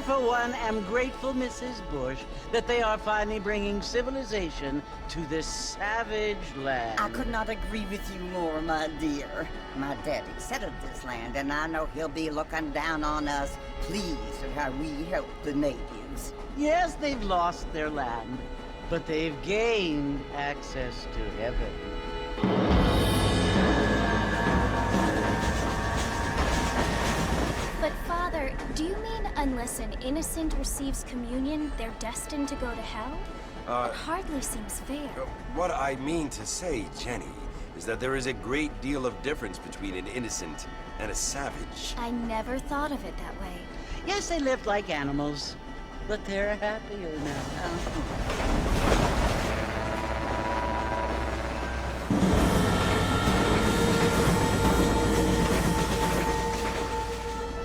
for one, am grateful, Mrs. Bush, that they are finally bringing civilization to this savage land. I could not agree with you more, my dear. My daddy settled this land, and I know he'll be looking down on us, pleased at how we help the natives. Yes, they've lost their land, but they've gained access to heaven. But Father, do you mean unless an innocent receives communion, they're destined to go to hell? It hardly seems fair. What I mean to say, Jenny, is that there is a great deal of difference between an innocent and a savage. I never thought of it that way. Yes, they lived like animals, but they're happier now.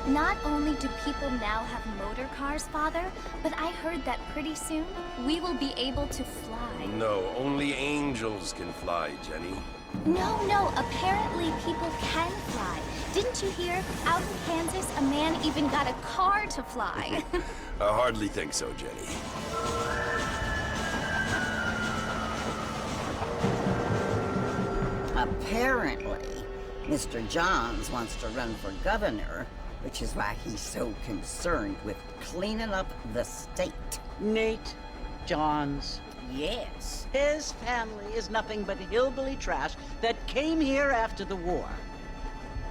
Not only do people now have motor cars, Father, but I heard that pretty soon we will be able to fly. No, only angels can fly, Jenny. No, apparently people can fly. Didn't you hear? Out in Kansas, a man even got a car to fly. I hardly think so, Jenny. Apparently, Mr. Johns wants to run for governor, which is why he's so concerned with cleaning up the state. Nate Johns. Yes. His family is nothing but hillbilly trash that came here after the war.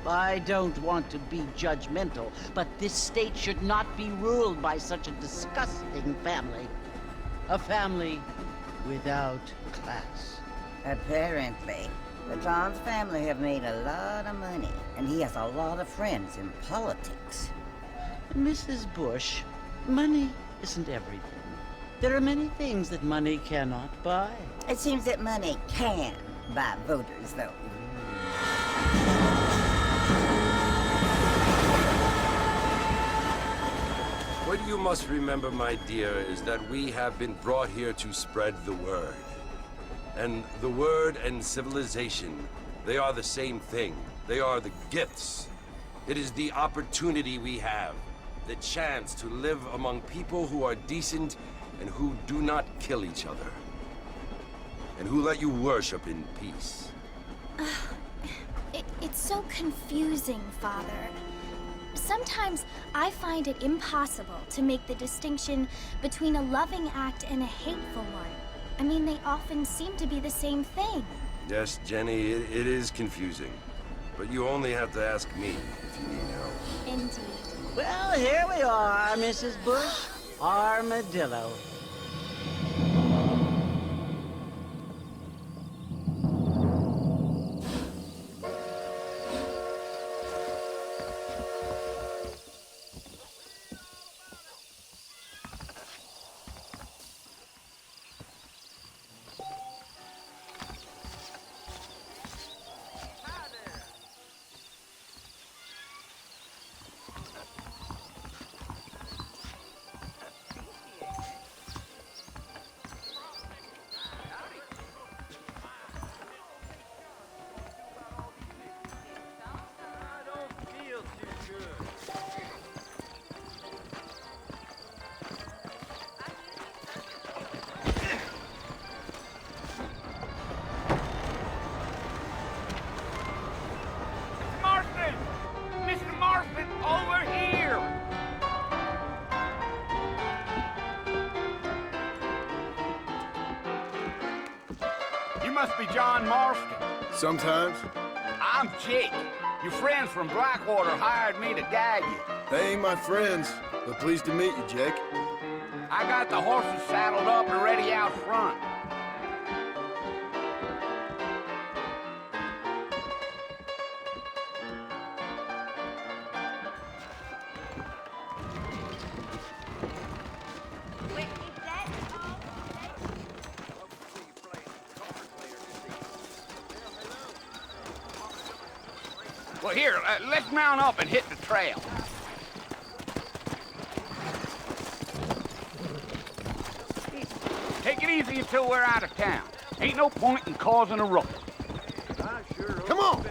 I don't want to be judgmental, but this state should not be ruled by such a disgusting family. A family without class. Apparently, the Johns family have made a lot of money, and he has a lot of friends in politics. Mrs. Bush, money isn't everything. There are many things that money cannot buy. It seems that money can buy voters, though. What you must remember, my dear, is that we have been brought here to spread the word. And the word and civilization, they are the same thing. They are the gifts. It is the opportunity we have, the chance to live among people who are decent and who do not kill each other, and who let you worship in peace. It's so confusing, Father. Sometimes I find it impossible to make the distinction between a loving act and a hateful one. I mean, they often seem to be the same thing. Yes, Jenny, it is confusing. But you only have to ask me if you need help. Indeed. Well, here we are, Mrs. Bush. Armadillo. You must be John Marston. Sometimes. I'm Jake. Your friends from Blackwater hired me to guide you. They ain't my friends, but pleased to meet you, Jake. I got the horses saddled up and ready out front. Well, here, let's mount up and hit the trail. Take it easy until we're out of town. Ain't no point in causing a ruckus. Come on!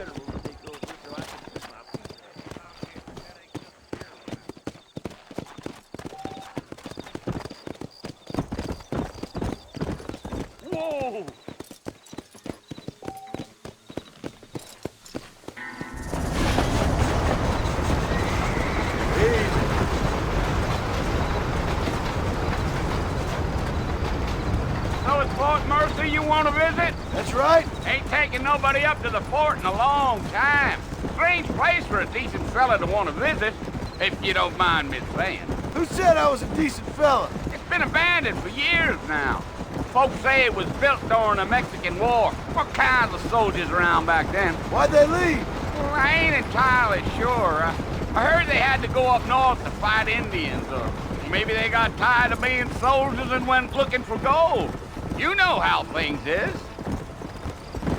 want to visit? That's right. Ain't taking nobody up to the fort in a long time. Strange place for a decent fella to want to visit, if you don't mind me saying. Who said I was a decent fella? It's been abandoned for years now. Folks say it was built during the Mexican War. What kinds of soldiers around back then? Why'd they leave? Well, I ain't entirely sure. I heard they had to go up north to fight Indians, or maybe they got tired of being soldiers and went looking for gold. You know how things is.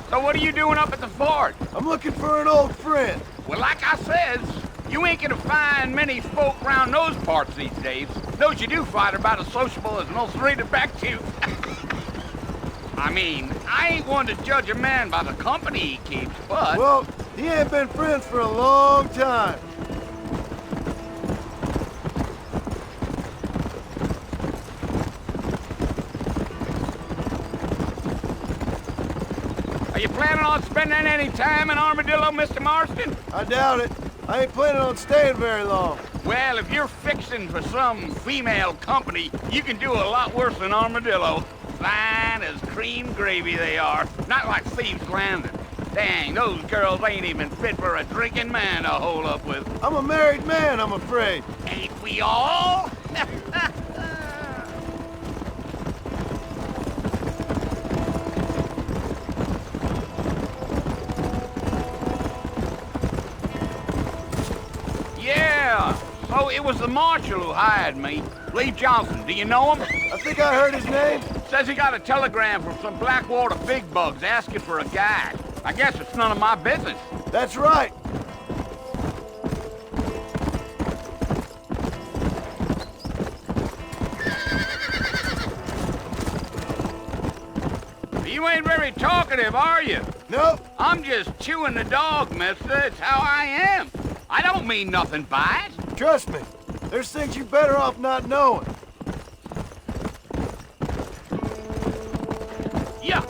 So what are you doing up at the fort? I'm looking for an old friend. Well, like I says, you ain't gonna find many folk around those parts these days. Those you do find are about as sociable as most read it back to you. I mean, I ain't one to judge a man by the company he keeps, but... Well, he ain't been friends for a long time. Are you planning on spending any time in Armadillo, Mr. Marston? I doubt it. I ain't planning on staying very long. Well, if you're fixing for some female company, you can do a lot worse than Armadillo. Fine as cream gravy they are. Not like Thieves' Landing. Dang, those girls ain't even fit for a drinking man to hole up with. I'm a married man, I'm afraid. Ain't we all? Yeah, so it was the marshal who hired me. Lee Johnson, do you know him? I think I heard his name. Says he got a telegram from some Blackwater big bugs asking for a guide. I guess it's none of my business. That's right. You ain't very talkative, are you? Nope. I'm just chewing the dog, mister. It's how I am. I don't mean nothing by it. Trust me. There's things you better off not knowing. Yeah.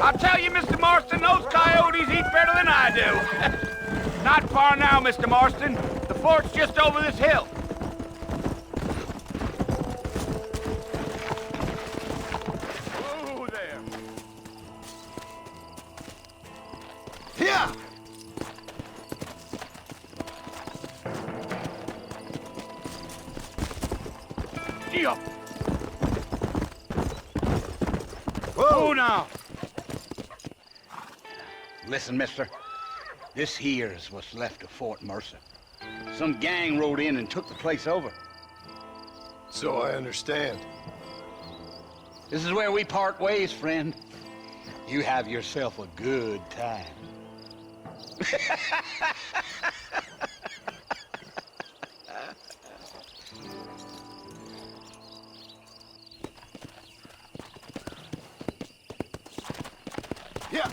I'll tell you, Mr. Marston, those coyotes eat better than I do. Not far now, Mr. Marston. The fort's just over this hill. Whoa there. Yeah. Yeah. Whoa. Oh, now. Listen, mister. This here's what's left of Fort Mercer. Some gang rode in and took the place over. So I understand. This is where we part ways, friend. You have yourself a good time. Yeah.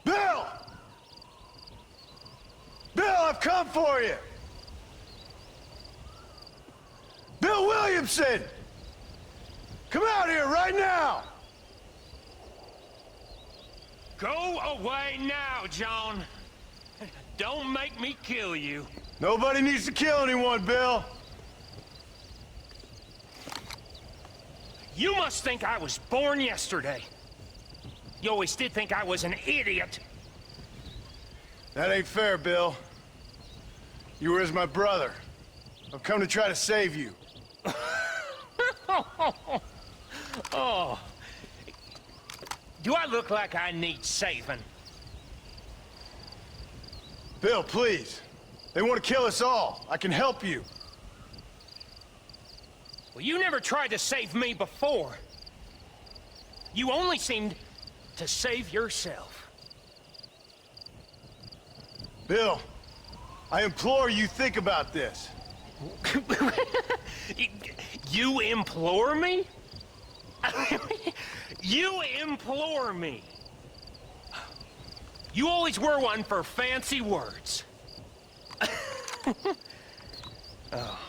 Bill! Bill, I've come for you! Bill Williamson! Come out here right now! Go away now, John. Don't make me kill you. Nobody needs to kill anyone, Bill. You must think I was born yesterday. You always did think I was an idiot. That ain't fair, Bill. You were as my brother. I've come to try to save you. Oh. Do I look like I need saving? Bill, please. They want to kill us all. I can help you. Well, you never tried to save me before. You only seemed to save yourself. Bill, I implore you think about this. You implore me? You implore me. You always were one for fancy words. Oh.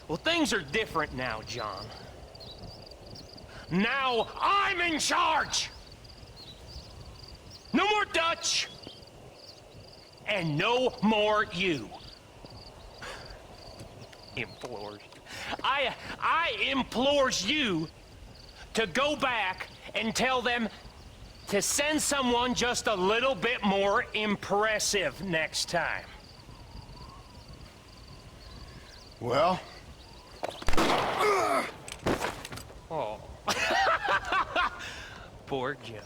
Well, things are different now, John. Now I'm in charge! No more Dutch! And no more you. Implores. I implores you to go back and tell them to send someone just a little bit more impressive next time. Well? Oh. Poor John.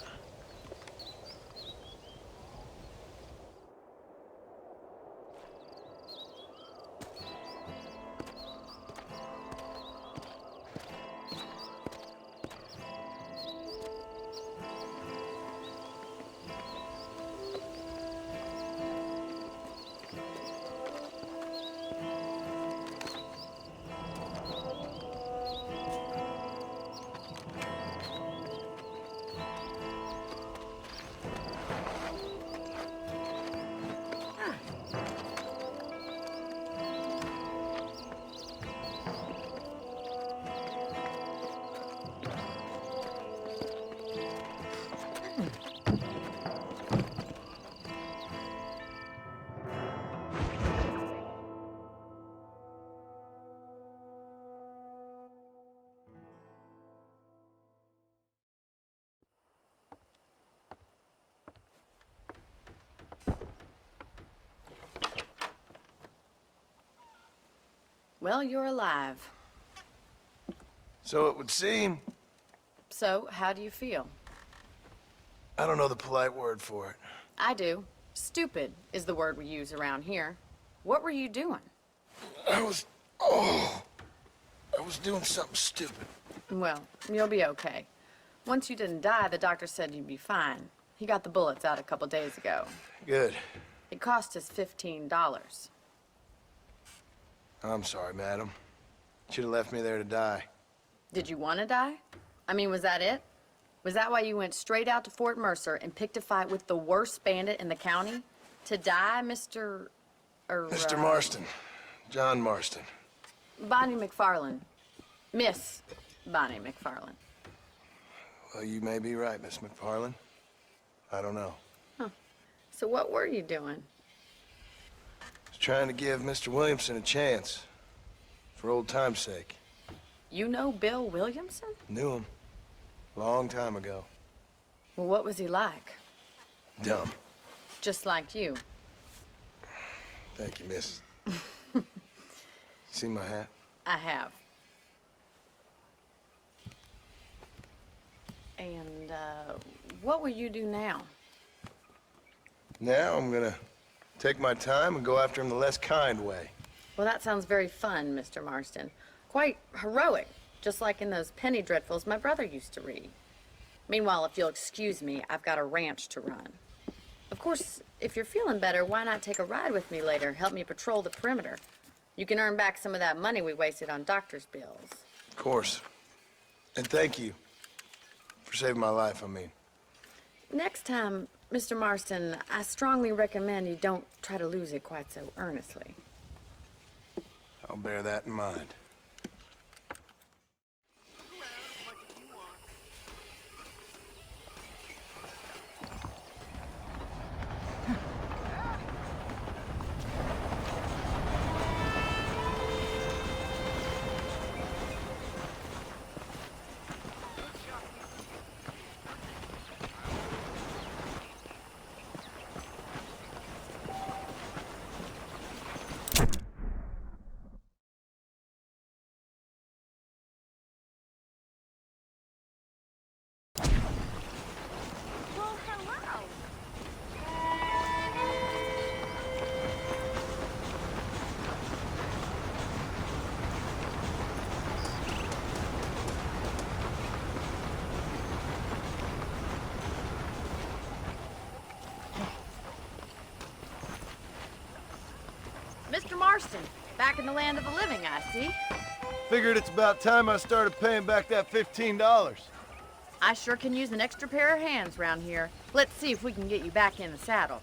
Well, you're alive. So it would seem. So, how do you feel? I don't know the polite word for it. I do. Stupid is the word we use around here. What were you doing? I was doing something stupid. Well, you'll be okay. Once you didn't die, the doctor said you'd be fine. He got the bullets out a couple days ago. Good. It cost us $15. I'm sorry, madam. Should have left me there to die. Did you want to die? I mean, was that it? Was that why you went straight out to Fort Mercer and picked a fight with the worst bandit in the county? To die, Mr. Mr. Marston. John Marston. Bonnie McFarlane. Miss Bonnie McFarlane. Well, you may be right, Miss McFarlane. I don't know. Huh. So what were you doing? I was trying to give Mr. Williamson a chance. For old time's sake. You know Bill Williamson? Knew him. Long time ago. Well, what was he like? Dumb. Just like you. Thank you, miss. See my hat? I have. And, what will you do now? Now I'm gonna take my time and go after him the less kind way. Well, that sounds very fun, Mr. Marston. Quite heroic, just like in those penny dreadfuls my brother used to read. Meanwhile, if you'll excuse me, I've got a ranch to run. Of course, if you're feeling better, why not take a ride with me later? Help me patrol the perimeter. You can earn back some of that money we wasted on doctor's bills. Of course. And thank you for saving my life, I mean. Next time, Mr. Marston, I strongly recommend you don't try to lose it quite so earnestly. I'll bear that in mind. Well, hello. Mr. Marston, back in the land of the living, I see. Figured it's about time I started paying back that $15. I sure can use an extra pair of hands around here. Let's see if we can get you back in the saddle.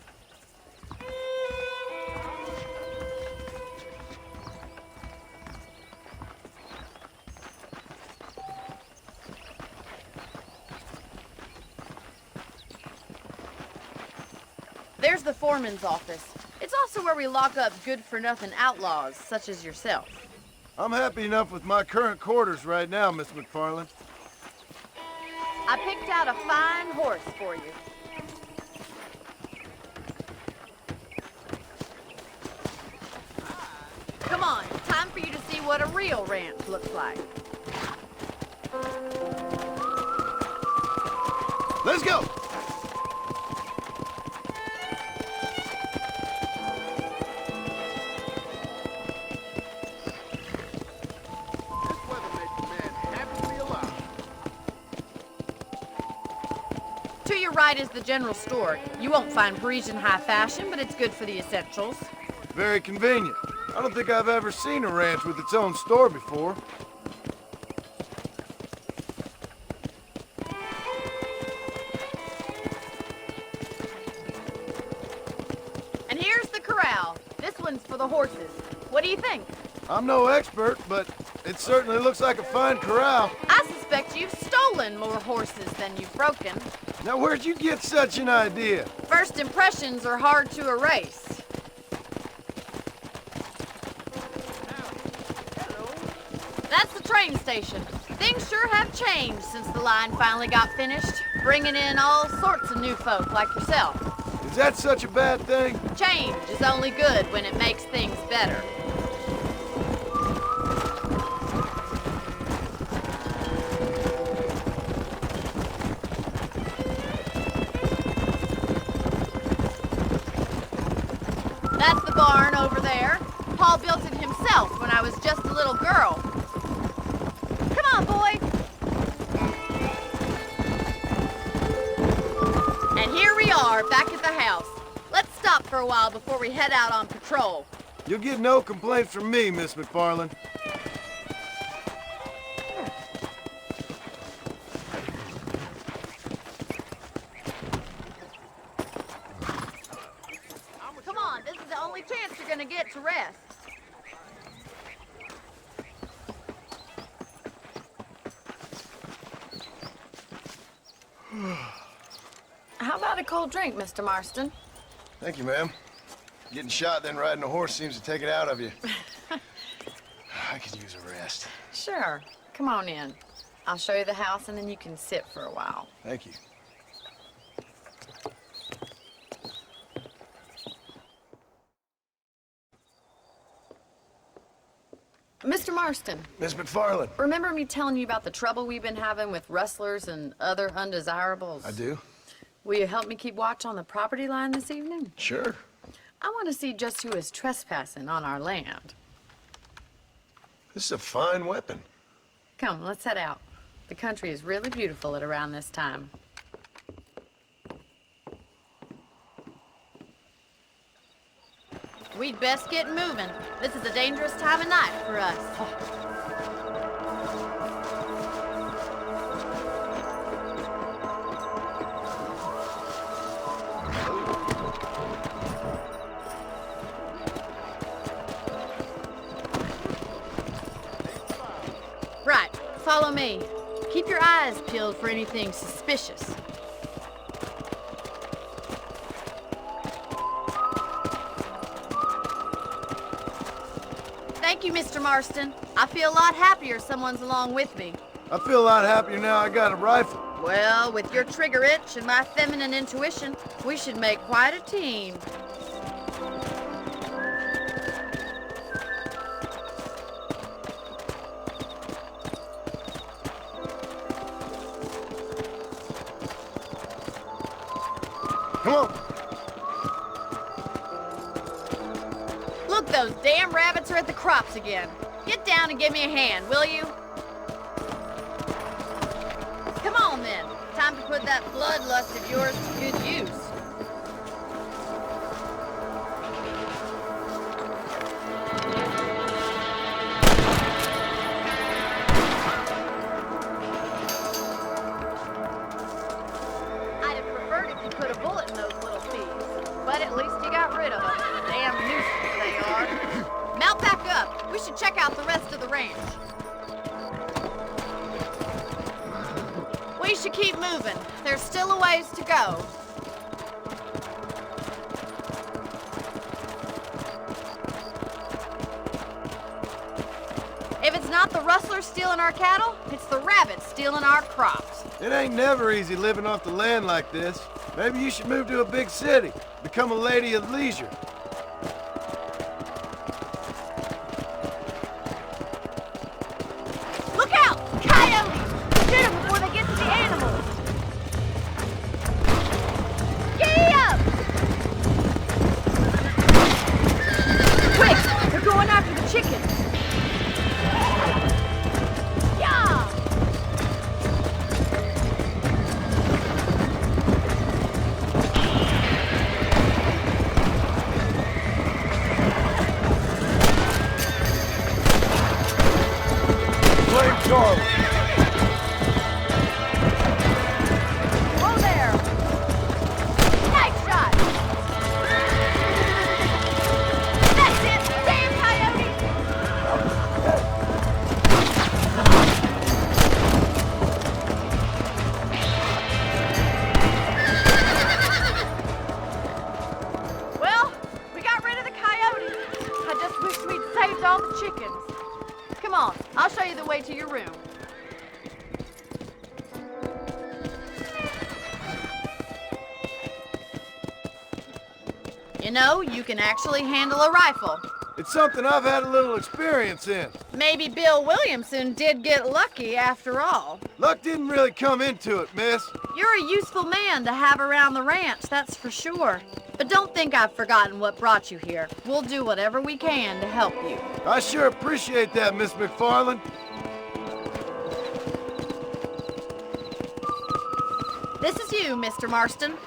There's the foreman's office. It's also where we lock up good-for-nothing outlaws, such as yourself. I'm happy enough with my current quarters right now, Miss McFarland. I picked out a fine horse for you. Come on, time for you to see what a real ranch looks like. Let's go! To your right is the general store. You won't find Parisian high fashion, but it's good for the essentials. Very convenient. I don't think I've ever seen a ranch with its own store before. And here's the corral. This one's for the horses. What do you think? I'm no expert, but it certainly looks like a fine corral. I suspect you've stolen more horses than you've broken. Now, where'd you get such an idea? First impressions are hard to erase. That's the train station. Things sure have changed since the line finally got finished, bringing in all sorts of new folk like yourself. Is that such a bad thing? Change is only good when it makes things better. That's the barn over there. Paul built it himself when I was just a little girl. Come on, boy. And here we are, back at the house. Let's stop for a while before we head out on patrol. You'll get no complaints from me, Miss McFarland. Come on, this is the only chance you're gonna get to rest. How about a cold drink, Mr. Marston? Thank you, ma'am. Getting shot, then riding a horse seems to take it out of you. I could use a rest. Sure. Come on in. I'll show you the house and then you can sit for a while. Thank you. Mr. Marston, Miss McFarland. remember me telling you about the trouble we've been having with rustlers and other undesirables? I do. Will you help me keep watch on the property line this evening? Sure. I want to see just who is trespassing on our land. This is a fine weapon. Come, let's head out. The country is really beautiful at around this time. We'd best get moving. This is a dangerous time of night for us. Right, follow me. Keep your eyes peeled for anything suspicious. Thank you, Mr. Marston. I feel a lot happier someone's along with me. I feel a lot happier now I got a rifle. Well, with your trigger itch and my feminine intuition, we should make quite a team. Come on. Look, those damn rabbits are at the crops again. Get down and give me a hand, will you? Come on, then. Time to put that bloodlust of yours to good use. right, at least you got rid of them. Damn nuisance they are. Mount back up. We should check out the rest of the ranch. We should keep moving. There's still a ways to go. If it's not the rustlers stealing our cattle, it's the rabbits stealing our crops. It ain't never easy living off the land like this. Maybe you should move to a big city. Become a lady of leisure. Look out! Coyotes! Shoot them before they get to the animals! Giddy up! Quick! They're going after the chickens! Yeah! Blame Charlie. Whoa there! Nice shot! That's it! Damn coyote! Well, we got rid of the coyote. I just wish we'd saved all the chickens. Come on, I'll show you the way to your room. You know, you can actually handle a rifle. It's something I've had a little experience in. Maybe Bill Williamson did get lucky after all. Luck didn't really come into it, miss. You're a useful man to have around the ranch, that's for sure. But don't think I've forgotten what brought you here. We'll do whatever we can to help you. I sure appreciate that, Miss McFarland. This is you, Mr. Marston.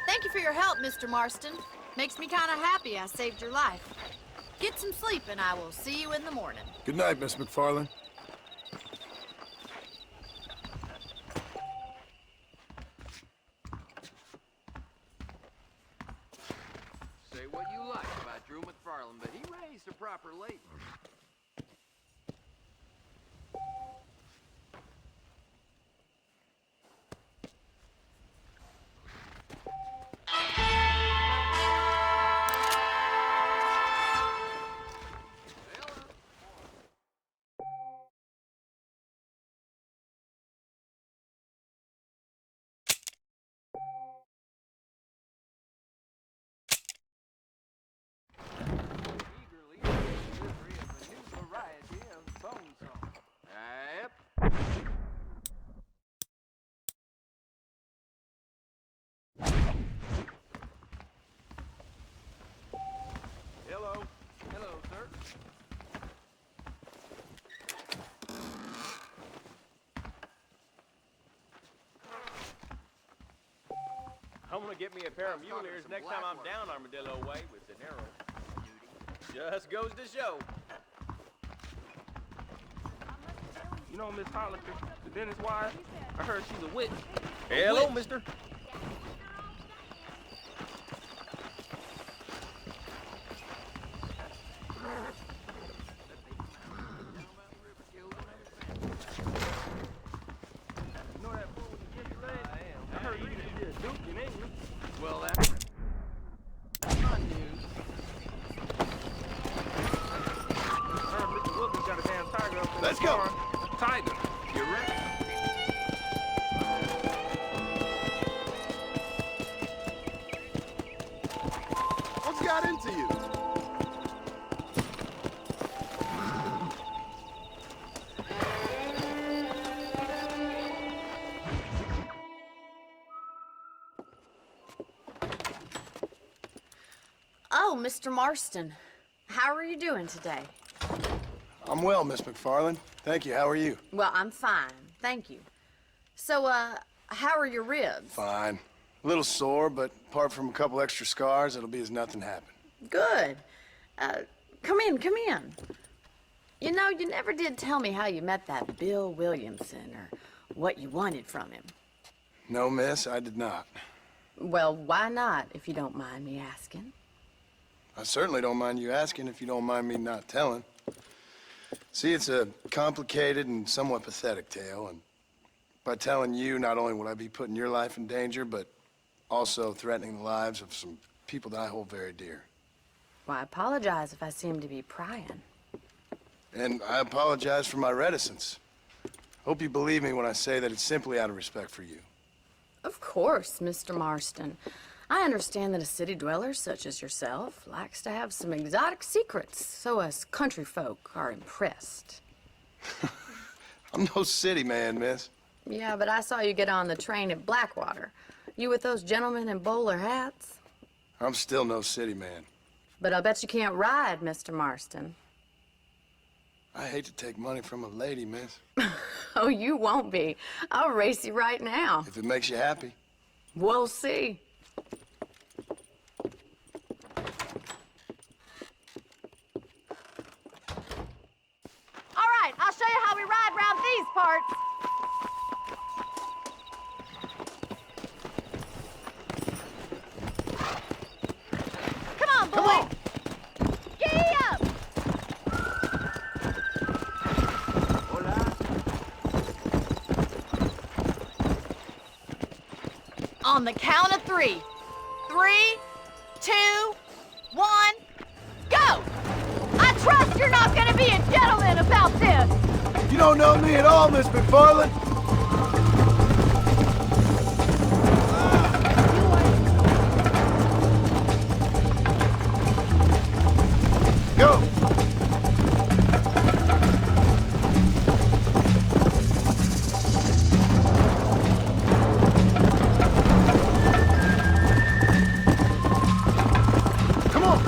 Thank you for your help, Mr. Marston. Makes me kind of happy I saved your life. Get some sleep and I will see you in the morning. Good night, Miss McFarland. Say what you like about Drew McFarland, but he raised a proper lady. Hello, sir. I'm gonna get me a pair of mule ears next time I'm down Armadillo Way with De Niro. Just goes to show. You know Miss Hollister, the dentist wife? I heard she's a witch. Hello, mister. You know that fool with the gift leg? I heard you used to be a duke in England. Well, that's fun news. I heard Mr. Wilkins got a damn tiger up in Let's the go. barn. Tiger. You ready? What's got into you? Oh, Mr. Marston. How are you doing today? I'm well, Miss McFarland. Thank you. How are you? Well, I'm fine. Thank you. So, how are your ribs? Fine. A little sore, but apart from a couple extra scars, it'll be as nothing happened. Good. Come in, come in. You know, you never did tell me how you met that Bill Williamson or what you wanted from him. No, miss, I did not. Well, why not, if you don't mind me asking? I certainly don't mind you asking if you don't mind me not telling. See, it's a complicated and somewhat pathetic tale, and by telling you, not only would I be putting your life in danger, but also threatening the lives of some people that I hold very dear. Well, I apologize if I seem to be prying. And I apologize for my reticence. Hope you believe me when I say that it's simply out of respect for you. Of course, Mr. Marston. I understand that a city dweller such as yourself likes to have some exotic secrets, so us country folk are impressed. I'm no city man, miss. Yeah, but I saw you get on the train at Blackwater. You with those gentlemen in bowler hats? I'm still no city man. But I bet you can't ride, Mr. Marston. I hate to take money from a lady, miss. Oh, you won't be. I'll race you right now. If it makes you happy. We'll see. All right, I'll show you how we ride around these parts. Come on, boy. Come on! Giddy up! On the count of 3. 3, 2, 1, go! I trust you're not gonna be a gentleman about this! You don't know me at all, Miss McFarland. Go! Come on!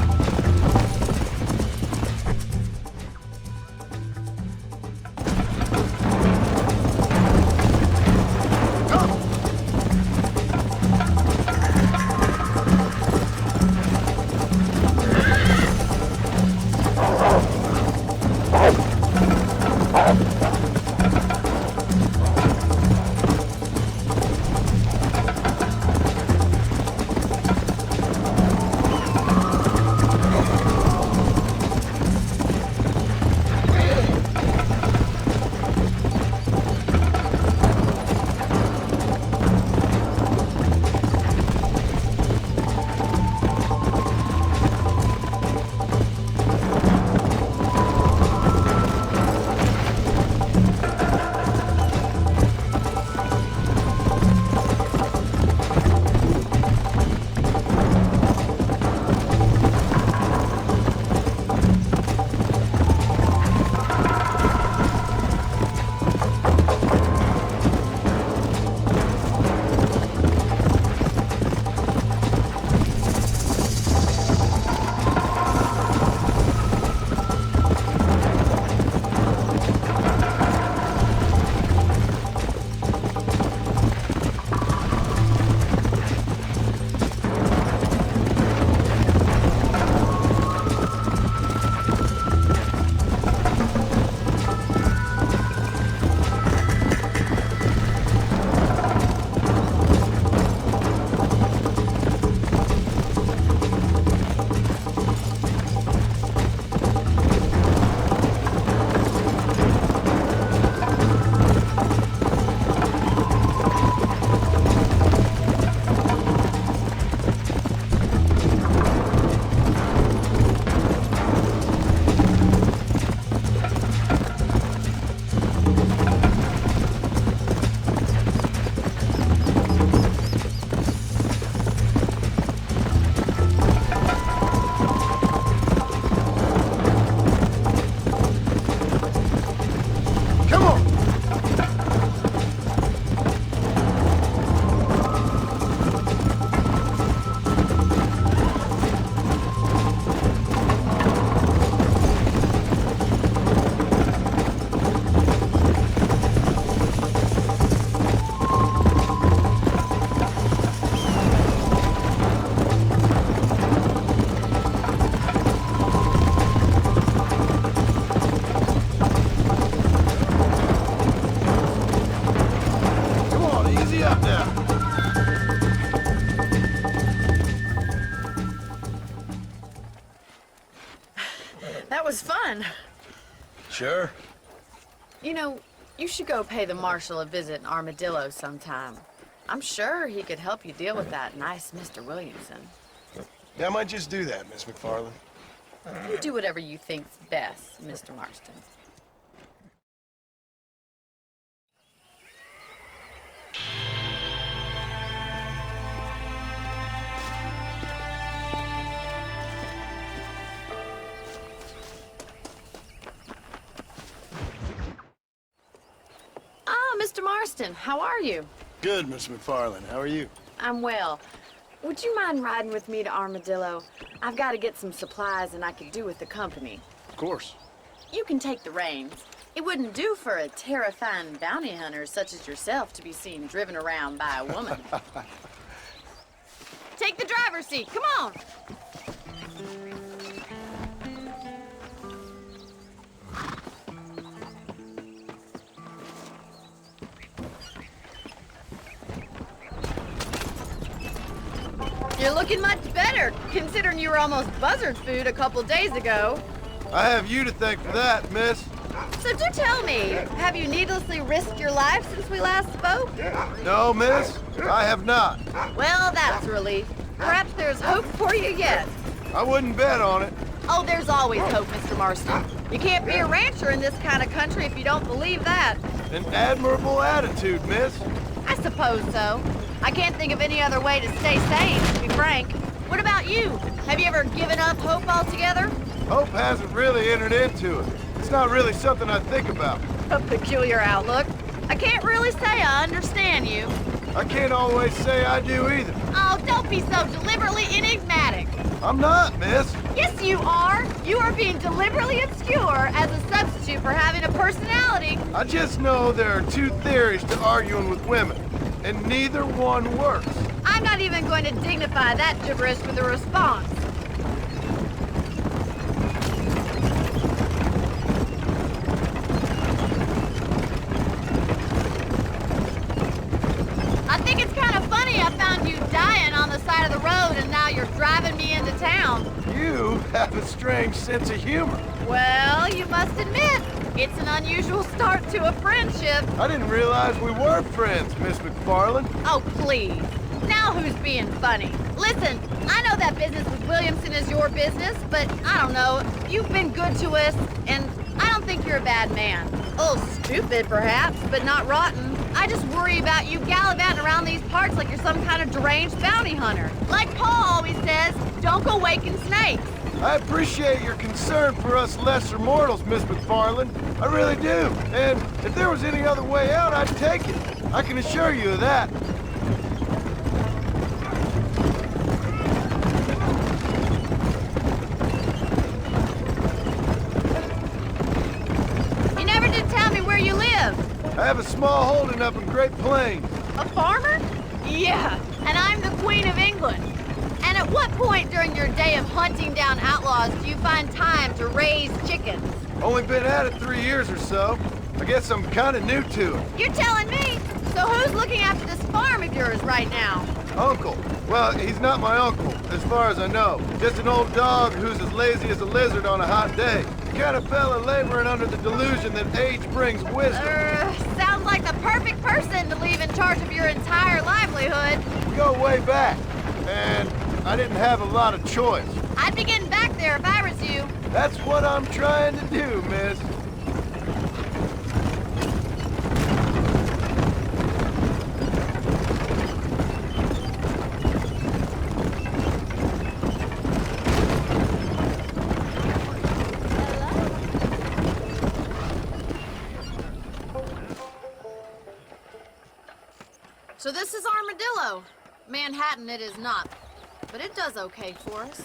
Sure. You know, you should go pay the marshal a visit in Armadillo sometime. I'm sure he could help you deal with that nice Mr. Williamson. Yeah, I might just do that, Miss McFarland. You do whatever you think's best, Mr. Marston. Ah, Mr. Marston, how are you? Good, Miss McFarland. How are you? I'm well. Would you mind riding with me to Armadillo? I've got to get some supplies and I could do with the company. Of course. You can take the reins. It wouldn't do for a terrifying bounty hunter such as yourself to be seen driven around by a woman. Take the driver's seat, come on! You're looking much better, considering you were almost buzzard food a couple days ago. I have you to thank for that, miss. So do tell me, have you needlessly risked your life since we last spoke? No, miss, I have not. Well, that's a relief. Perhaps there's hope for you yet. I wouldn't bet on it. Oh, there's always hope, Mr. Marston. You can't be a rancher in this kind of country if you don't believe that. An admirable attitude, miss. I suppose so. I can't think of any other way to stay sane, to be frank. What about you? Have you ever given up hope altogether? Hope hasn't really entered into it. It's not really something I think about. A peculiar outlook. I can't really say I understand you. I can't always say I do either. Oh, don't be so deliberately enigmatic. I'm not, miss. Yes, you are. You are being deliberately obscure as a substitute for having a personality. I just know there are two theories to arguing with women, and neither one works. I'm not even going to dignify that gibberish with a response. I think it's kind of funny I found you dying on the side of the road and now you're driving me into town. You have a strange sense of humor. Well, you must admit, it's an unusual start to a friendship. I didn't realize we were friends, Miss McFarland. Oh, please. Now who's being funny? Listen, I know that business with Williamson is your business, but I don't know. You've been good to us, and I don't think you're a bad man. A little stupid, perhaps, but not rotten. I just worry about you gallivanting around these parts like you're some kind of deranged bounty hunter. Like Paul always says, don't go waking snakes. I appreciate your concern for us lesser mortals, Miss McFarland. I really do. And if there was any other way out, I'd take it. I can assure you of that. You never did tell me where you live. I have a small holding up in Great Plains. A farmer? Yeah, and I'm the Queen of England. And at what point during your day of hunting down outlaws do you find time to raise chickens? Only been at it 3 years or so. I guess I'm kind of new to it. You're telling me? So who's looking after this farm of yours right now? Uncle. Well, he's not my uncle, as far as I know. Just an old dog who's as lazy as a lizard on a hot day. The kind of fella laboring under the delusion that age brings wisdom. Sounds like the perfect person to leave in charge of your entire livelihood. We go way back, and I didn't have a lot of choice. I'd be getting back there if I was you. That's what I'm trying to do, miss. So this is Armadillo. Manhattan it is not, but it does okay for us.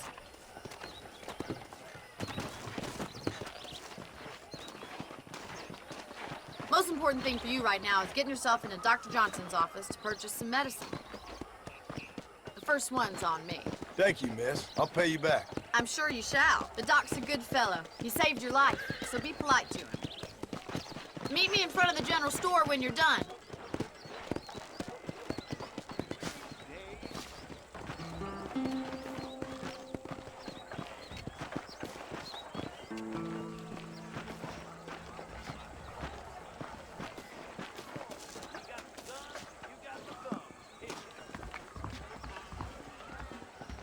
Most important thing for you right now is getting yourself into Dr. Johnson's office to purchase some medicine. The first one's on me. Thank you, miss. I'll pay you back. I'm sure you shall. The doc's a good fellow. He saved your life, so be polite to him. Meet me in front of the general store when you're done.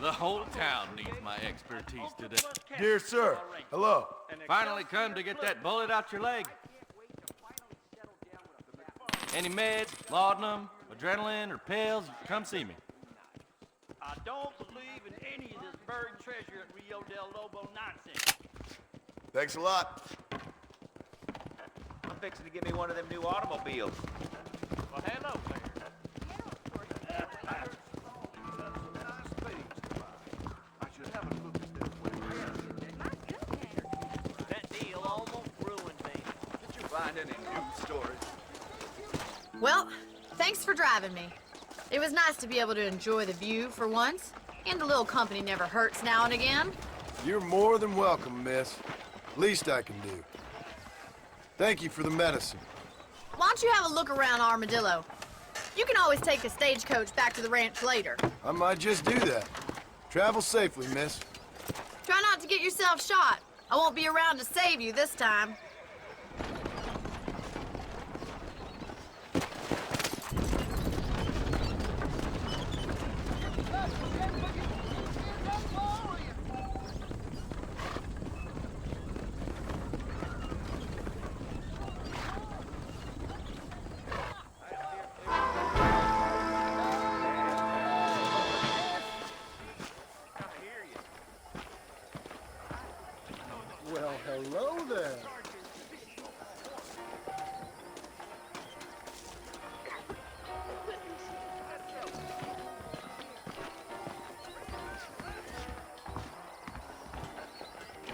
The whole town needs my expertise today. Dear sir, hello. Finally come to get that bullet out your leg. Any meds, laudanum, adrenaline, or pills, come see me. I don't believe in any of this buried treasure at Rio del Lobo nonsense. Thanks a lot. I'm fixing to get me one of them new automobiles. Well, hello there. That deal almost ruined me. Did you find any news stories? Well, thanks for driving me. It was nice to be able to enjoy the view for once, and a little company never hurts now and again. You're more than welcome, miss. Least I can do. Thank you for the medicine. Why don't you have a look around Armadillo? You can always take a stagecoach back to the ranch later. I might just do that. Travel safely, miss. Try not to get yourself shot. I won't be around to save you this time. Well, hello there.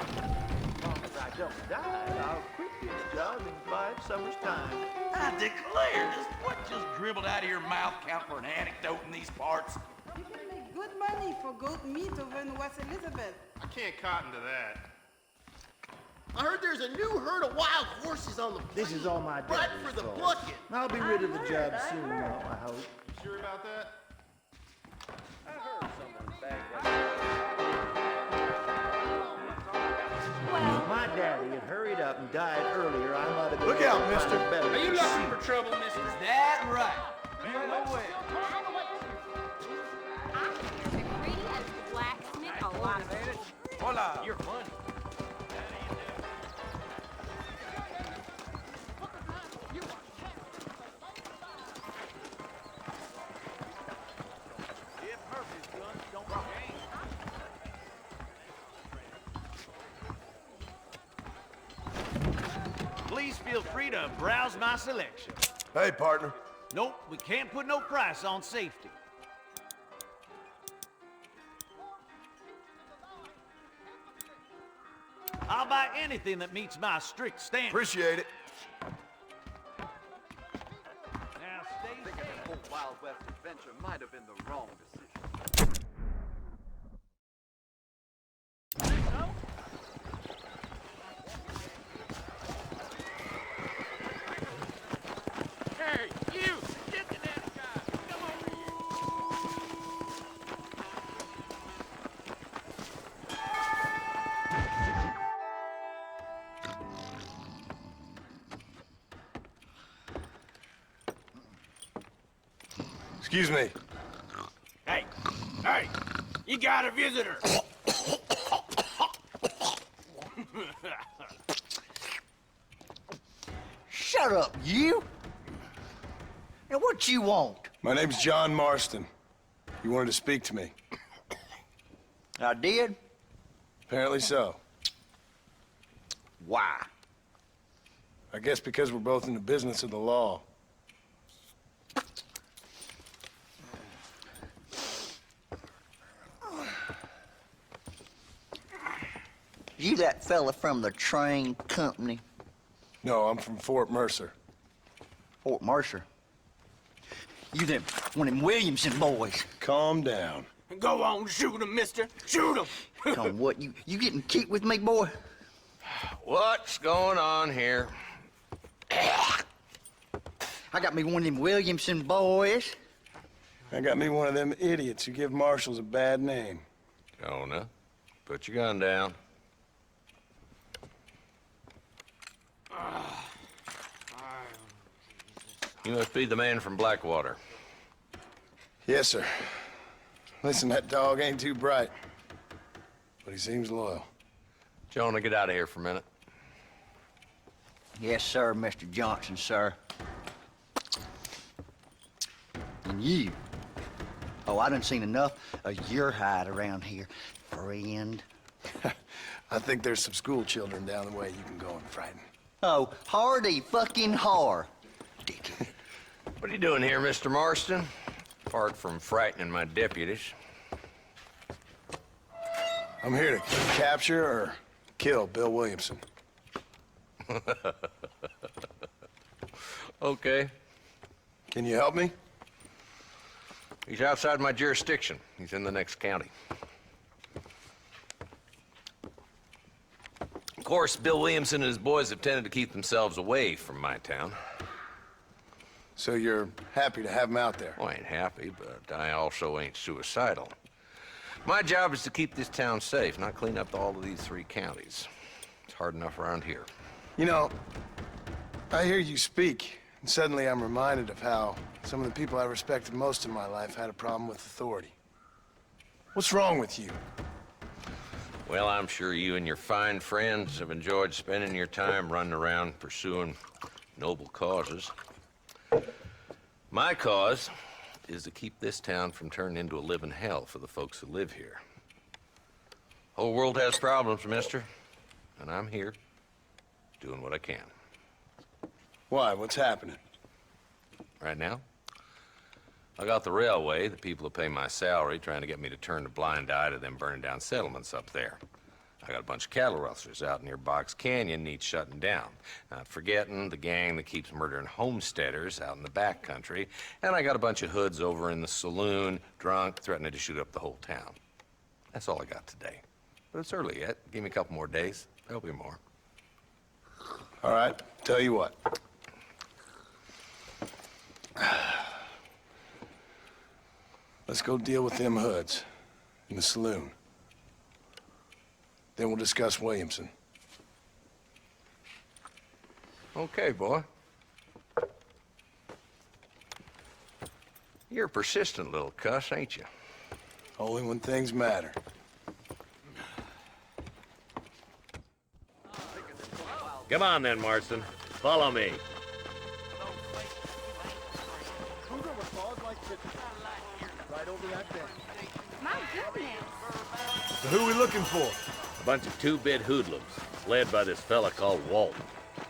I don't die, I'll quit this job in 5 summers' time. I declare, this what just dribbled out of your mouth count for an anecdote in these parts? You can make good money for goat meat over in West Elizabeth. I can't cotton to that. I heard there's a new herd of wild horses on the This is all my right daddy's for the fault. bucket. I'll be rid of the job soon now, I hope. You sure about that? I heard someone bagged If my daddy had hurried up and died earlier, I might have been Look able out, to find mister. a better Are you seat. looking for trouble, mister? that right. You know well. Pretty as the blacksmith, a lot of it. Hola. You're funny. If Murphy's guns don't change. Please feel free to browse my selection. Hey, partner. Nope, we can't put no price on safety. I'll buy anything that meets my strict standards. Appreciate it. Now stay Thinking safe. the whole Wild West adventure might have been the wrong decision. Hey, you! Get to that guy! Come on! Excuse me. Hey! Hey! You got a visitor! Shut up, you! Now what you want? My name's John Marston. You wanted to speak to me. I did? Apparently so. Why? I guess because we're both in the business of the law. You that fella from the train company? No, I'm from Fort Mercer. Fort Mercer? You them, one of them Williamson boys. Calm down. Go on, shoot him, mister! Shoot him! Come on, what, you getting kicked with me, boy? What's going on here? I got me one of them Williamson boys. I got me one of them idiots who give marshals a bad name. Jonah, put your gun down. You must be the man from Blackwater. Yes, sir. Listen, that dog ain't too bright, but he seems loyal. Jonah, get out of here for a minute. Yes, sir, Mr. Johnson, sir. And you. Oh, I done seen enough of your hide around here, friend. I think there's some school children down the way you can go and frighten. Oh, hardy fucking har. Dickhead. What are you doing here, Mr. Marston? Apart from frightening my deputies. I'm here to capture or kill Bill Williamson. Okay. Can you help me? He's outside my jurisdiction. He's in the next county. Of course, Bill Williamson and his boys have tended to keep themselves away from my town. So you're happy to have him out there? Well, I ain't happy, but I also ain't suicidal. My job is to keep this town safe, not clean up all of these 3 counties. It's hard enough around here. You know, I hear you speak, and suddenly I'm reminded of how some of the people I respected most in my life had a problem with authority. What's wrong with you? Well, I'm sure you and your fine friends have enjoyed spending your time running around pursuing noble causes. My cause is to keep this town from turning into a living hell for the folks who live here. Whole world has problems, mister, and I'm here doing what I can. Why? What's happening? Right now, I got the railway, the people who pay my salary, trying to get me to turn a blind eye to them burning down settlements up there. I got a bunch of cattle rustlers out near Box Canyon needs shutting down. Not forgetting the gang that keeps murdering homesteaders out in the back country. And I got a bunch of hoods over in the saloon, drunk, threatening to shoot up the whole town. That's all I got today. But it's early yet. Give me a couple more days. There'll be more. All right, tell you what. Let's go deal with them hoods in the saloon. Then we'll discuss Williamson. Okay, boy. You're a persistent little cuss, ain't you? Only when things matter. Come on then, Marston. Follow me. My goodness. So who are we looking for? A bunch of 2-bit hoodlums, led by this fella called Walton.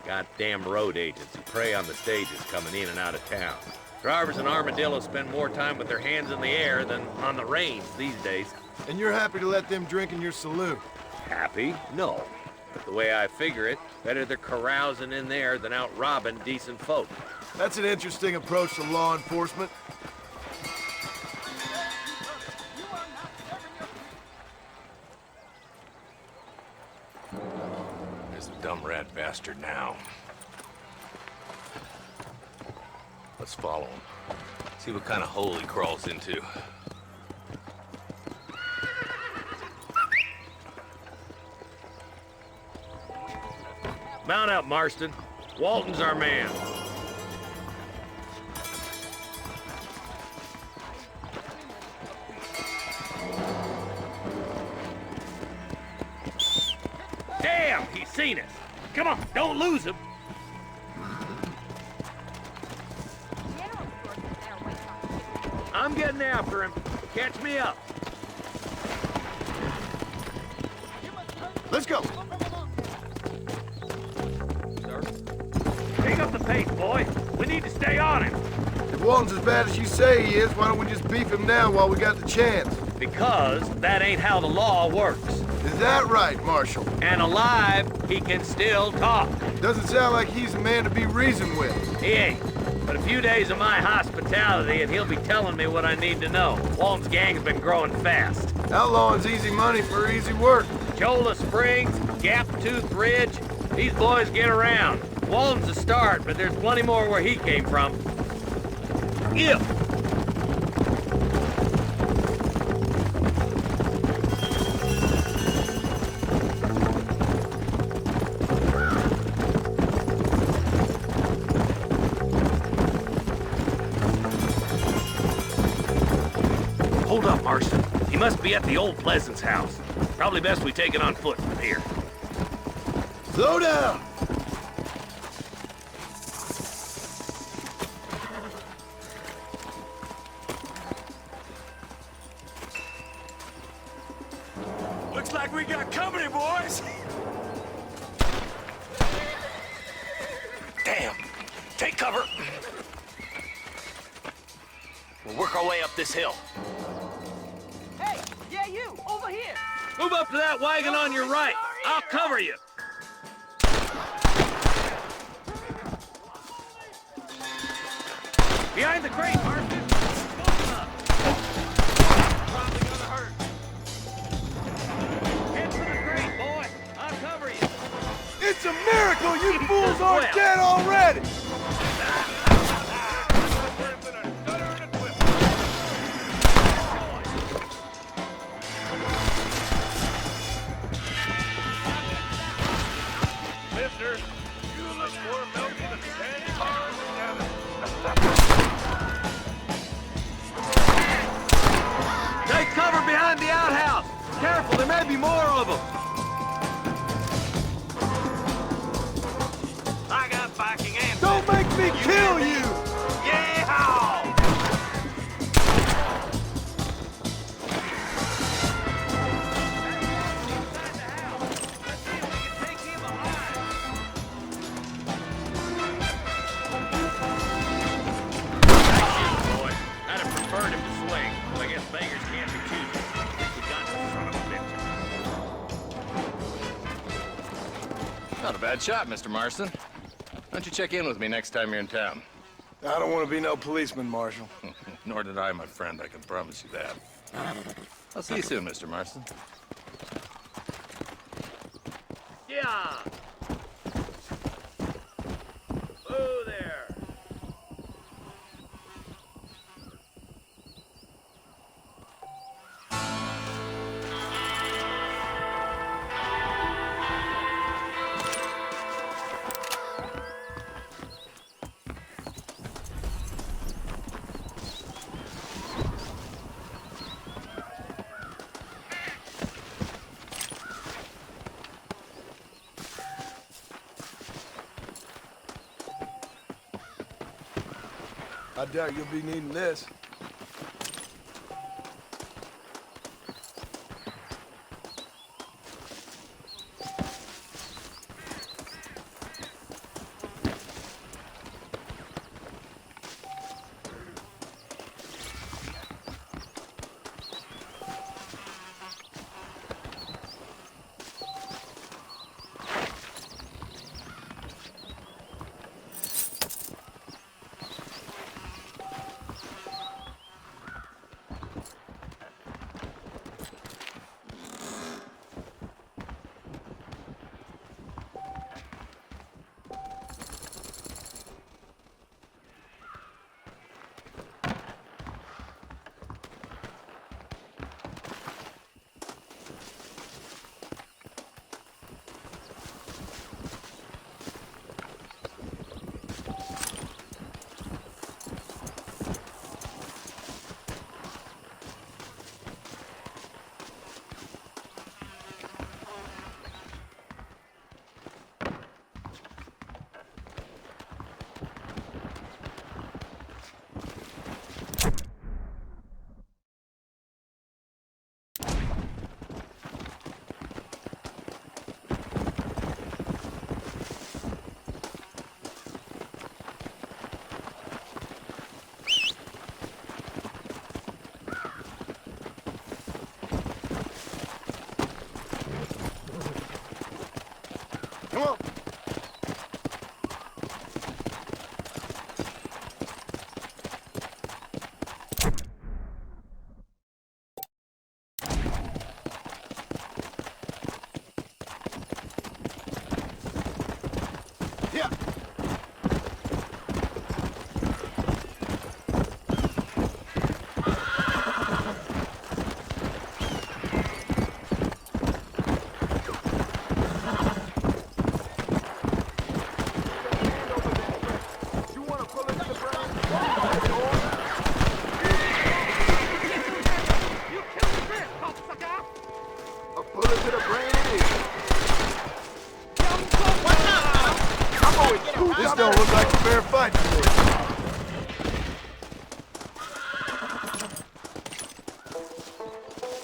Goddamn road agents who prey on the stages coming in and out of town. Drivers and armadillos spend more time with their hands in the air than on the reins these days. And you're happy to let them drink in your saloon? Happy? No. But the way I figure it, better they're carousing in there than out robbing decent folk. That's an interesting approach to law enforcement. There's the dumb rat bastard now. Let's follow him. See what kind of hole he crawls into. Mount up, Marston. Walton's our man. Damn, he's seen us. Come on, don't lose him. I'm getting after him. Catch me up. Let's go. Pick up the pace, boy. We need to stay on him. If Walton's as bad as you say he is, why don't we just beef him now while we got the chance? Because that ain't how the law works. Is that right, Marshal? And alive, he can still talk. Doesn't sound like he's a man to be reasoned with. He ain't. But a few days of my hospitality and he'll be telling me what I need to know. Walton's gang's been growing fast. Outlawing's easy money for easy work. Cholla Springs, Gap Tooth Ridge, these boys get around. Walton's a start, but there's plenty more where he came from. Yeah. Hold up, Marston. He must be at the old Pleasance house. Probably best we take it on foot from here. Slow down! Looks like we got company, boys! Damn! Take cover! We'll work our way up this hill. Hey, yeah, you, over here! Move up to that wagon on your right. I'll cover you. Behind the crate, Marston. Probably gonna hurt. Head for the crate, boy. I'll cover you. It's a miracle you fools aren't dead already! Mister, you look more milky than candy bars together. Take cover behind the outhouse. Careful, there may be more of them. I got backing and... Don't make me kill you! Yeehaw! Not a bad shot, Mr. Marston. Why don't you check in with me next time you're in town? I don't want to be no policeman, Marshal. Nor did I, my friend. I can promise you that. I'll see you soon, Mr. Marston. Yeah! Oh, there! I doubt you'll be needing this.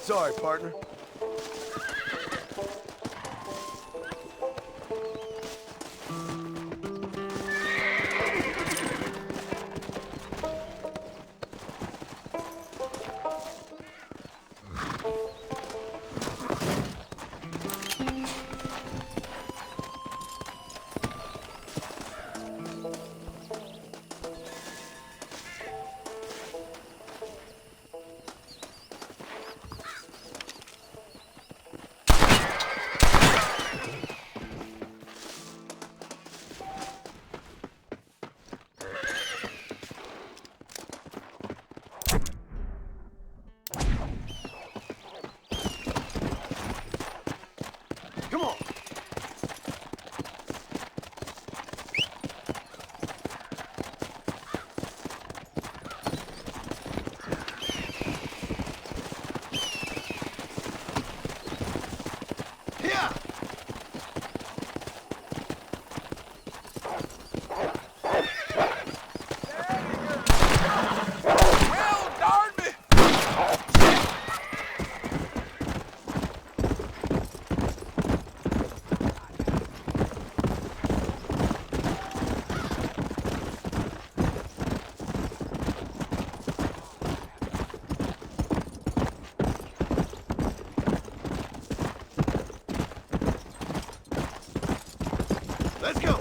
Sorry, partner. Come on. Here. Well, darn me. Let's go.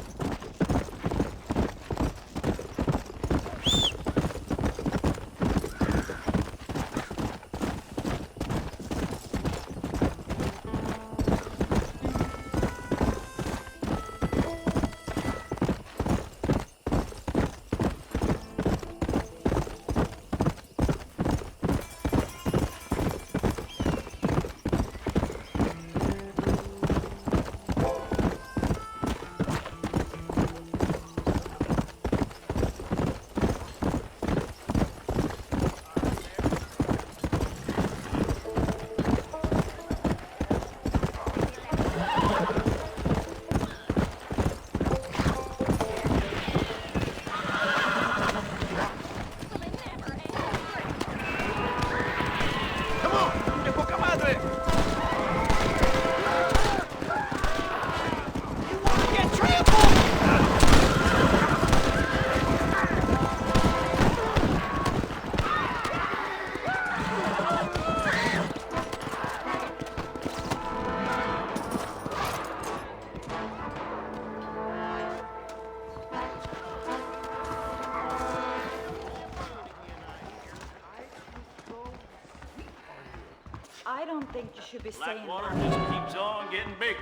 I don't think you should be saying Blackwater that. just keeps on getting bigger.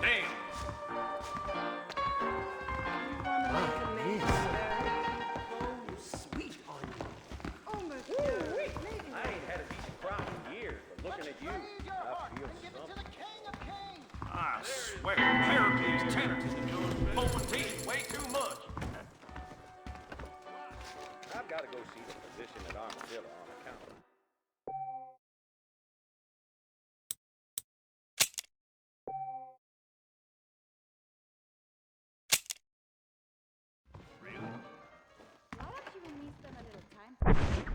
Damn. Sweet on you. Oh my God. I ain't had a decent crop in years, but looking at you, I feel something. I swear, Pericles tenors and pulling teeth way too much. I've got to go see the physician at Armadillo on account of Why don't you and me spend a little time?